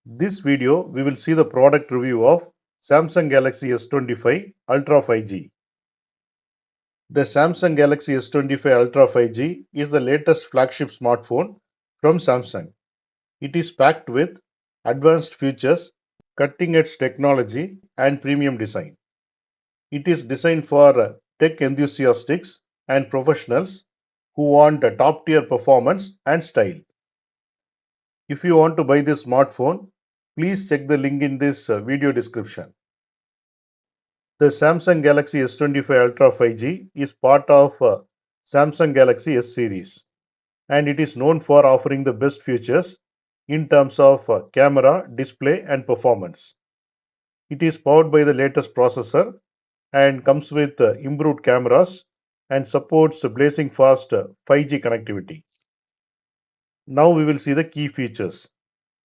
This video we will see the product review of Samsung Galaxy S25 Ultra 5G. The Samsung Galaxy S25 Ultra 5G is the latest flagship smartphone from Samsung. It is packed with advanced features, cutting-edge technology and premium design. It is designed for tech enthusiasts and professionals who want a top-tier performance and style. If you want to buy this smartphone, please check the link in this video description. The Samsung Galaxy S25 Ultra 5G is part of Samsung Galaxy S series, and it is known for offering the best features in terms of camera, display and performance. It is powered by the latest processor and comes with improved cameras and supports blazing fast 5G connectivity. Now we will see the key features.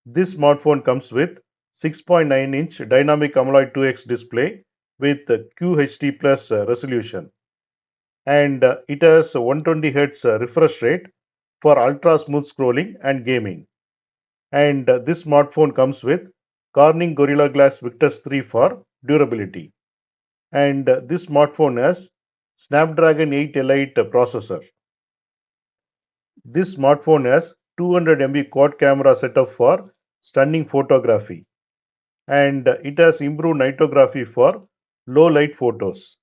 This smartphone comes with 6.9-inch dynamic AMOLED 2X display with QHD plus resolution, and it has 120 Hz refresh rate for ultra smooth scrolling and gaming. And this smartphone comes with Corning Gorilla Glass Victus 3 for durability. And this smartphone has Snapdragon 8 Elite processor. This smartphone has 200 MP quad camera setup for stunning photography, and it has improved nightography for low light photos.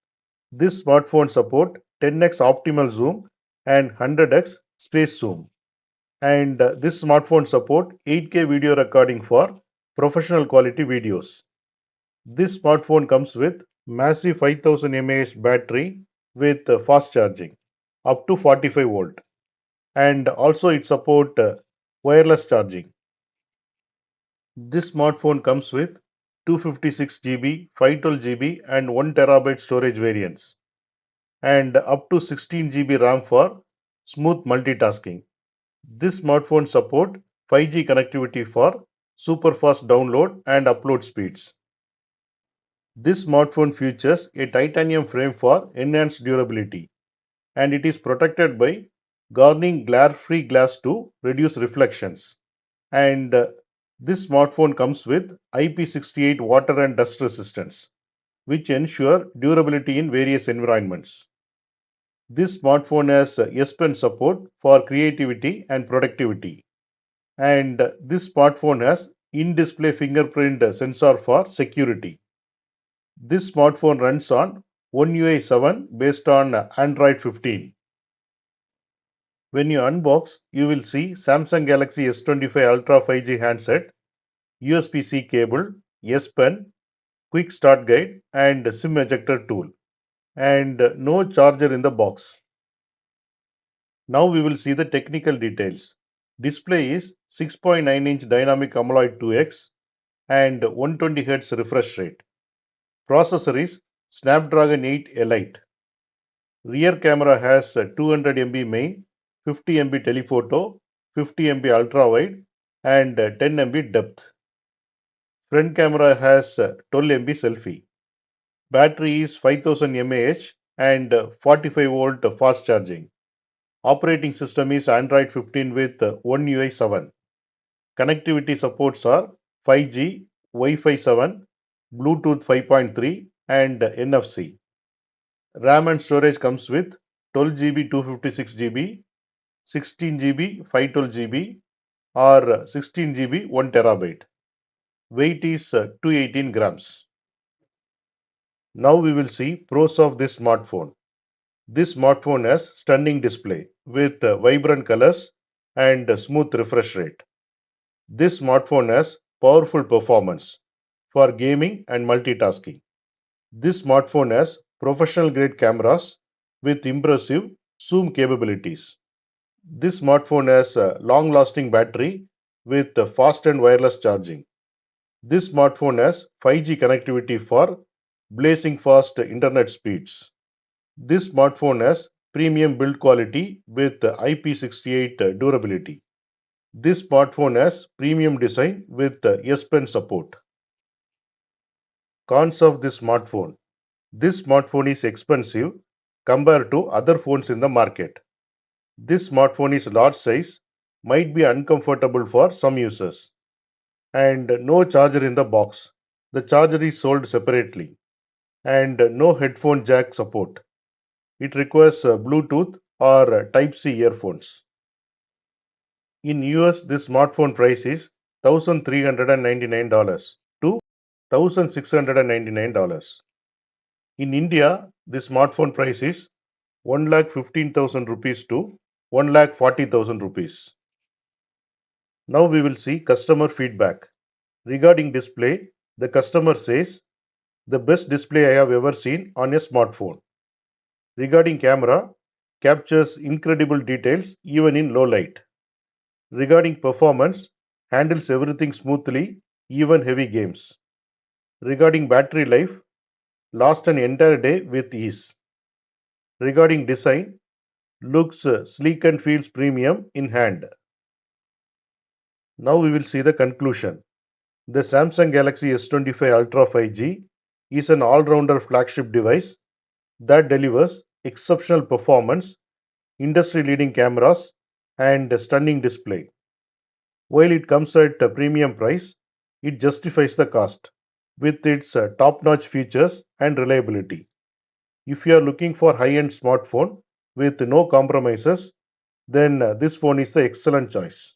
This smartphone support 10x optimal zoom and 100x space zoom. And this smartphone support 8K video recording for professional quality videos. This smartphone comes with massive 5000 mAh battery with fast charging up to 45 volt, and also it support wireless charging. This smartphone comes with 256 GB, 512 GB and 1 terabyte storage variants, and up to 16 GB RAM for smooth multitasking. This smartphone support 5G connectivity for super fast download and upload speeds. This smartphone features a titanium frame for enhanced durability, and it is protected by Corning glare-free glass to reduce reflections. And this smartphone comes with IP68 water and dust resistance, which ensure durability in various environments. This smartphone has S Pen support for creativity and productivity, and this smartphone has in-display fingerprint sensor for security. This smartphone runs on One UI 7 based on Android 15. When you unbox, you will see Samsung Galaxy S25 Ultra 5G handset, USB-C cable, S Pen, quick start guide and SIM ejector tool, and no charger in the box. Now we will see the technical details. Display is 6.9-inch dynamic AMOLED 2X and 120 Hz refresh rate. Processor is Snapdragon 8 Elite. Rear camera has 200 MB main, 50 MB telephoto, 50 MB ultra wide and 10 MB depth. Front camera has 12 MB selfie. Battery is 5000 mAh and 45 volt fast charging. Operating system is Android 15 with One UI 7. Connectivity supports are 5G, Wi-Fi 7, Bluetooth 5.3 and NFC. RAM and storage comes with 12 GB 256 GB, 16 GB 512 GB or 16 GB 1 terabyte. Weight is 218 grams. Now we will see pros of this smartphone. This smartphone has stunning display with vibrant colors and smooth refresh rate. This smartphone has powerful performance for gaming and multitasking. This smartphone has professional grade cameras with impressive zoom capabilities. This smartphone has a long lasting battery with fast and wireless charging. This smartphone has 5G connectivity for blazing fast internet speeds. This smartphone has premium build quality with IP68 durability. This smartphone has premium design with S Pen support. Cons of this smartphone. This smartphone is expensive compared to other phones in the market. This smartphone is large size, might be uncomfortable for some users. and no charger in the box. The charger is sold separately and no headphone jack support. It requires Bluetooth or Type-C earphones. In US, this smartphone price is $1,399 to $1,699. In India, the smartphone price is 1,15,000 rupees to 1,40,000 rupees. Now we will see customer feedback. Regarding display, the customer says, the best display I have ever seen on a smartphone. Regarding camera, captures incredible details even in low light. Regarding performance, handles everything smoothly, even heavy games. Regarding battery life, lasts an entire day with ease. Regarding design, looks sleek and feels premium in hand. Now we will see the conclusion. The Samsung Galaxy S25 Ultra 5G is an all-rounder flagship device that delivers exceptional performance, industry-leading cameras, and a stunning display. While it comes at a premium price, it justifies the cost with its top-notch features and reliability. If you are looking for high-end smartphone with no compromises, then this phone is the excellent choice.